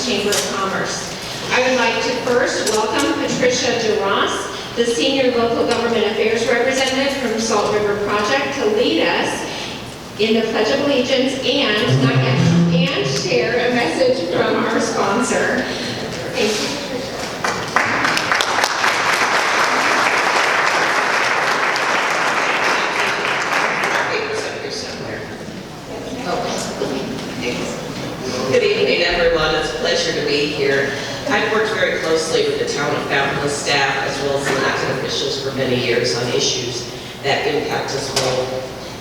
Chamber of Commerce. I would like to first welcome Patricia DeRoss, the Senior Local Government Affairs Representative from Salt River Project, to lead us in the Pledge of Allegiance and share a message from our sponsor. Thank you. Good evening, everyone. It's a pleasure to be here. I've worked very closely with the town of Fountain Hills staff as well as elected officials for many years on issues that impact us both.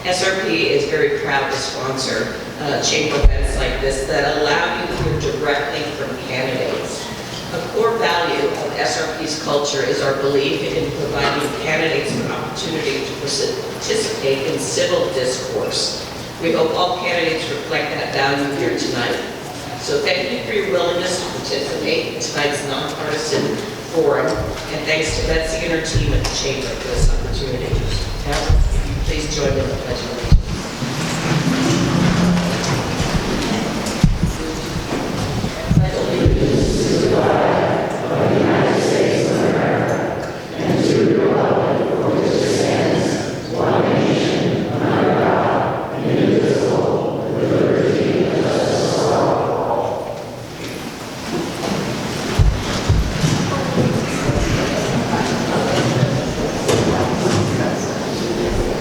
SRP is very proud to sponsor chamber events like this that allow you to hear directly from candidates. A core value of SRP's culture is our belief in providing candidates an opportunity to participate in civil discourse. We hope all candidates reflect that value here tonight. So thank you for your willingness to participate in tonight's nonpartisan forum, and thanks to Betsy and her team at the Chamber for this opportunity. Now, if you please join me in the Pledge of Allegiance.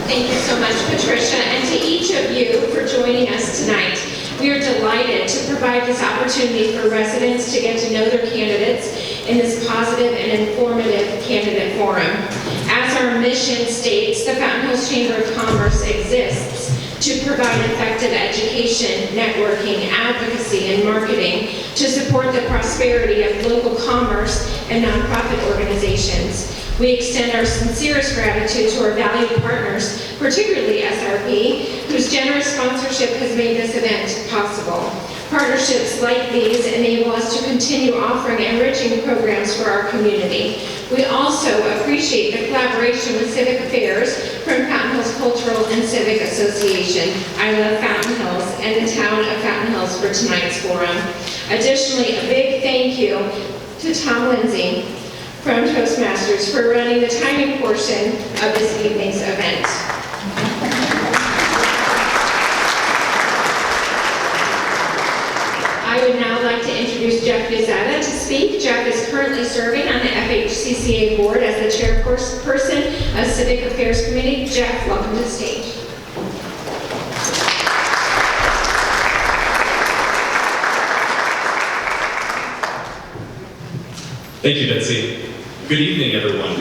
Thank you so much, Patricia, and to each of you for joining us tonight. We are delighted to provide this opportunity for residents to get to know their candidates in this positive and informative candidate forum. As our mission states, the Fountain Hills Chamber of Commerce exists to provide effective education, networking, advocacy, and marketing to support the prosperity of local commerce and nonprofit organizations. We extend our sincerest gratitude to our valued partners, particularly SRP, whose generous sponsorship has made this event possible. Partnerships like these enable us to continue offering enriching programs for our community. We also appreciate the collaboration with Civic Affairs from Fountain Hills Cultural and Civic Association, I Love Fountain Hills, and the town of Fountain Hills for tonight's forum. Additionally, a big thank you to Tom Lindsay from Toastmasters for running the timing portion of this evening's event. I would now like to introduce Jeff Gazetta to speak. Jeff is currently serving on the FHCCA board as the chairperson of Civic Affairs Committee. Jeff, welcome to the stage. Thank you, Betsy. Good evening, everyone.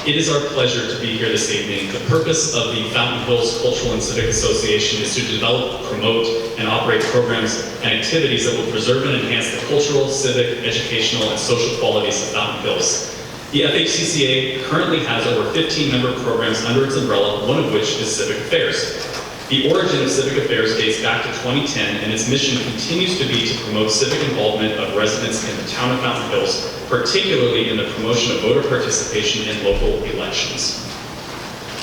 It is our pleasure to be here this evening. The purpose of the Fountain Hills Cultural and Civic Association is to develop, promote, and operate programs and activities that will preserve and enhance the cultural, civic, educational, and social qualities of Fountain Hills. The FHCCA currently has over 15 member programs under its umbrella, one of which is Civic Affairs. The origin of Civic Affairs dates back to 2010, and its mission continues to be to promote civic involvement of residents in the town of Fountain Hills, particularly in the promotion of voter participation in local elections.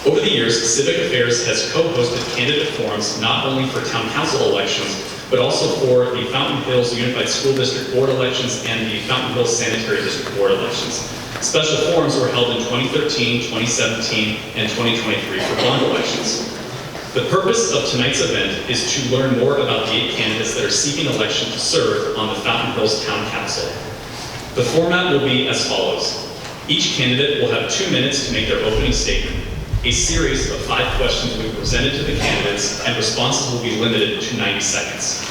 Over the years, Civic Affairs has co-hosted candidate forums not only for town council elections, but also for the Fountain Hills Unified School District Board elections and the Fountain Hills Sanitary District Board elections. Special forums were held in 2013, 2017, and 2023 for bond elections. The purpose of tonight's event is to learn more about the 8 candidates that are seeking election to serve on the Fountain Hills Town Council. The format will be as follows. Each candidate will have 2 minutes to make their opening statement. A series of 5 questions will be presented to the candidates, and responses will be limited to 90 seconds.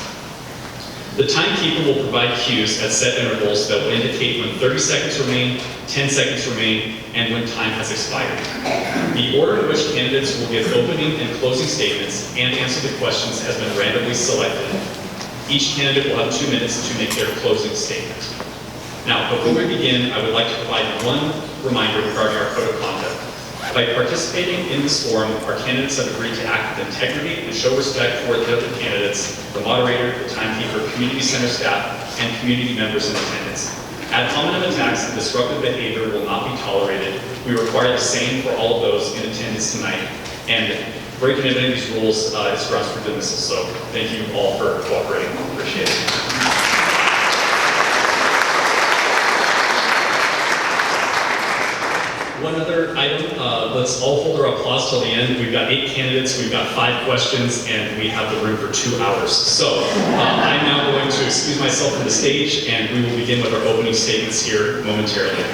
The timekeeper will provide cues at set intervals that will indicate when 30 seconds remain, 10 seconds remain, and when time has expired. The order in which candidates will give opening and closing statements and answer the questions has been randomly selected. Each candidate will have 2 minutes to make their closing statement. Now, before we begin, I would like to provide one reminder regarding our code of conduct. By participating in this forum, our candidates have agreed to act with integrity and show respect for the other candidates, the moderator, the timekeeper, community center staff, and community members in attendance. Ad hominem attacks and disruptive behavior will not be tolerated. We require the same for all of those in attendance tonight, and breaking any of these rules is grounds for dismissal. So thank you all for cooperating. Appreciate it. One other item, let's all hold our applause till the end. We've got 8 candidates, we've got 5 questions, and we have the room for 2 hours. So I'm now going to excuse myself from the stage, and we will begin with our opening statements here momentarily.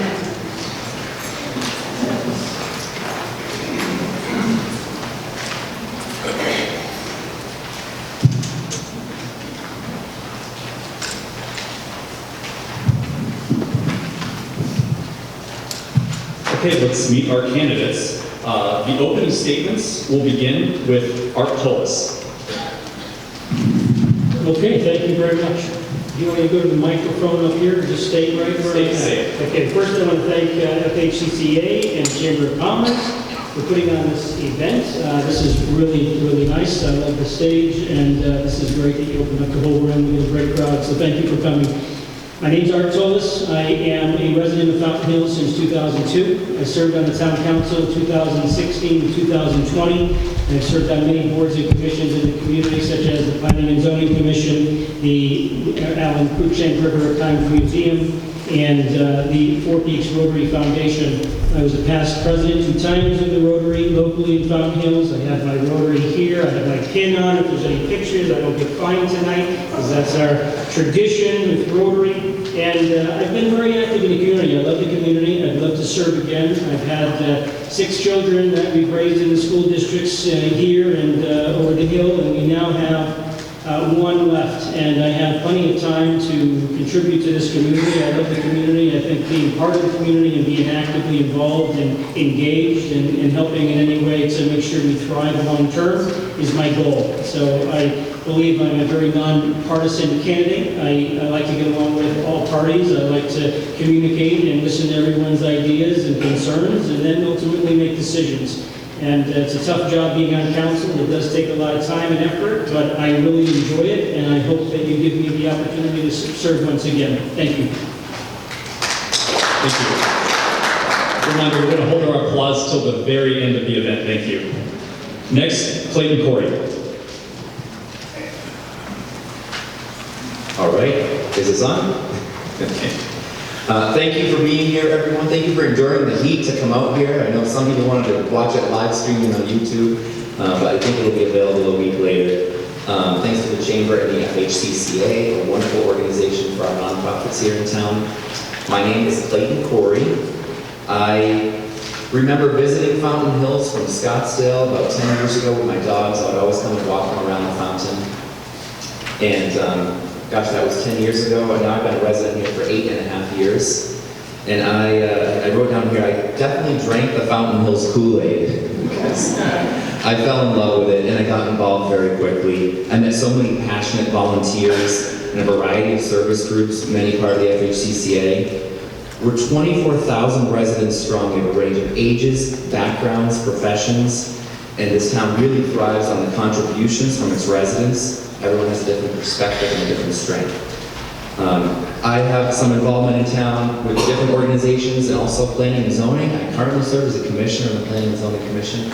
Okay, let's meet our candidates. The opening statements will begin with Art Tullis. Okay, thank you very much. Do you want me to go to the microphone up here or just stay right where I'm at? Okay, first I want to thank FHCCA and Chamber of Commerce for putting on this event. This is really, really nice. I love the stage, and this is great that you opened up the whole room. We get a great crowd, so thank you for coming. My name is Art Tullis. I am a resident of Fountain Hills since 2002. I served on the Town Council 2016 to 2020. I've served on many boards and commissions in the community, such as the Planning and Zoning Commission, the Allen Cruikshank River Times Museum, and the Four Peaks Rotary Foundation. I was a past president 2 times of the Rotary locally in Fountain Hills. I have my Rotary here. I have my pin on. If there's any pictures, I don't get fined tonight, because that's our tradition with Rotary. And I've been very active in the community. I love the community. I'd love to serve again. I've had 6 children that we've raised in the school districts here and over the hill, and we now have 1 left, and I have plenty of time to contribute to this community. I love the community. I think being part of the community and being actively involved and engaged and helping in any way to make sure we thrive long term is my goal. So I believe I'm a very nonpartisan candidate. I like to get along with all parties. I like to communicate and listen to everyone's ideas and concerns, and then ultimately make decisions. And it's a tough job being on council. It does take a lot of time and effort, but I really enjoy it, and I hope that you give me the opportunity to serve once again. Thank you. Thank you. Reminder, we're going to hold our applause till the very end of the event. Thank you. Next, Clayton Corey. All right, is this on? Okay. Thank you for being here, everyone. Thank you for enduring the heat to come out here. I know some people wanted to watch it live streaming on YouTube, but I think it'll be available a week later. Thanks to the Chamber and the FHCCA, a wonderful organization for our nonprofits here in town. My name is Clayton Corey. I remember visiting Fountain Hills from Scottsdale about 10 years ago with my dogs. I would always come and walk them around the fountain. And gosh, that was 10 years ago, and now I've been a resident here for 8.5 years. And I wrote down here, I definitely drank the Fountain Hills Kool-Aid because I fell in love with it, and I got involved very quickly. I met so many passionate volunteers in a variety of service groups, many part of the FHCCA. We're 24,000 residents strong. We have a range of ages, backgrounds, professions, and this town really thrives on the contributions from its residents. Everyone has a different perspective and a different strength. I have some involvement in town with different organizations and also planning and zoning. I currently serve as a commissioner on the Planning and Zoning Commission.